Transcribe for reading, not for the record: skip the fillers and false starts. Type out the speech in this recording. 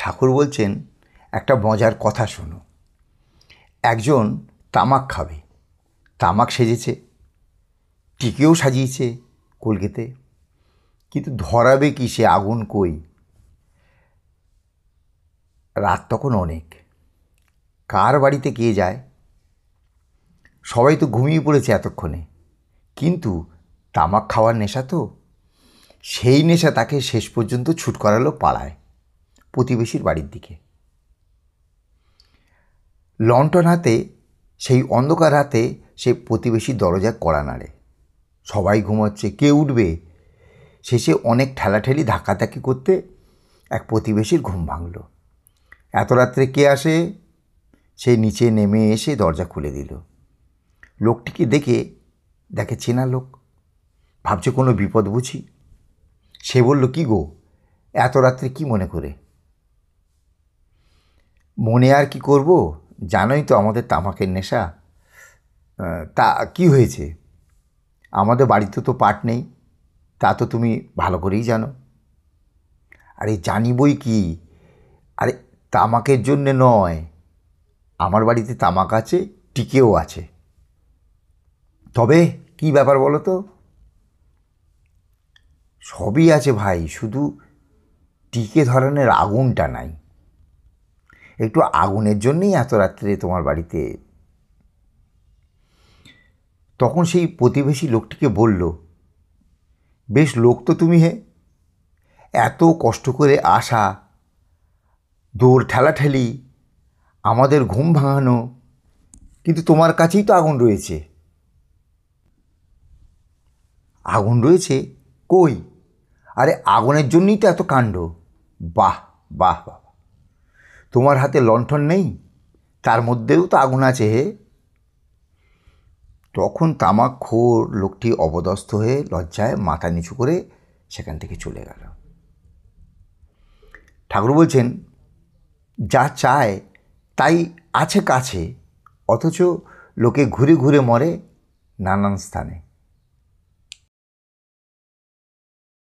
ঠাকুর বলছেন একটা মজার কথা শোনো। একজন তামাক খাবে, তামাক সেজেছে, টিকেও সাজিয়েছে কলগেতে, কিন্তু ধরাবে কি সে আগুন কই? রাত তখন অনেক, কার বাড়িতে কে যায়? সবাই তো ঘুমিয়ে পড়েছে এতক্ষণে, কিন্তু তামাক খাওয়ার নেশা তো, সেই নেশা তাকে শেষ পর্যন্ত ছুট করালো পাড়ায়, প্রতিবেশীর বাড়ির দিকে। লণ্ঠন হাতে সেই অন্ধকার রাতে সে প্রতিবেশীর দরজায় কড়া নাড়ে। সবাই ঘুমাচ্ছে, কে উঠবে? শেষে অনেক ঠেলাঠেলি ধাক্কাধাক্কি করতে এক প্রতিবেশীর ঘুম ভাঙল। এত রাত্রে কে আসে? সে নিচে নেমে এসে দরজা খুলে দিল। লোকটিকে দেখে চেনা লোক, ভাবছে কোনো বিপদ বুঝি। সে বলল, কি গো, এত রাত্রে কি মনে করে? মনে আর কি করব, জানোই তো আমাদের তামাকের নেশা। তা কি হয়েছে? আমাদের বাড়িতে তো পাট নেই, তা তো তুমি ভালো করেই জানো। আরে জানি বই কি, আরে তামাকের জন্যে নয়, আমার বাড়িতে তামাক আছে, টিকেও আছে। তবে কি ব্যাপার বলো তো? সবই আছে ভাই, শুধু টিকে ধরনের আগুনটা নাই। একটু আগুনের জন্যেই এত রাত্রে তোমার বাড়িতে। তখন সেই প্রতিবেশী লোকটিকে বলল, বেশ লোক তো তুমি হে, এত কষ্ট করে আসা, দৌড় ঠেলাঠেলি, আমাদের ঘুম ভাঙানো, কিন্তু তোমার কাছেই তো আগুন রয়েছে। আগুন রয়েছে কই? আরে আগুনের জন্যই তো এত কাণ্ড। বাহ বাহ বাবা, তোমার হাতে লণ্ঠন নেই, তার মধ্যেও তো আগুন আছে হে। তখন তামাকখোর লোকটি অপদস্থ হয়ে লজ্জায় মাথা নিচু করে সেখান থেকে চলে গেল। ঠাকুর বলছেন, যা চায় তাই আছে কাছে, অথচ লোকে ঘুরে ঘুরে মরে নানান স্থানে।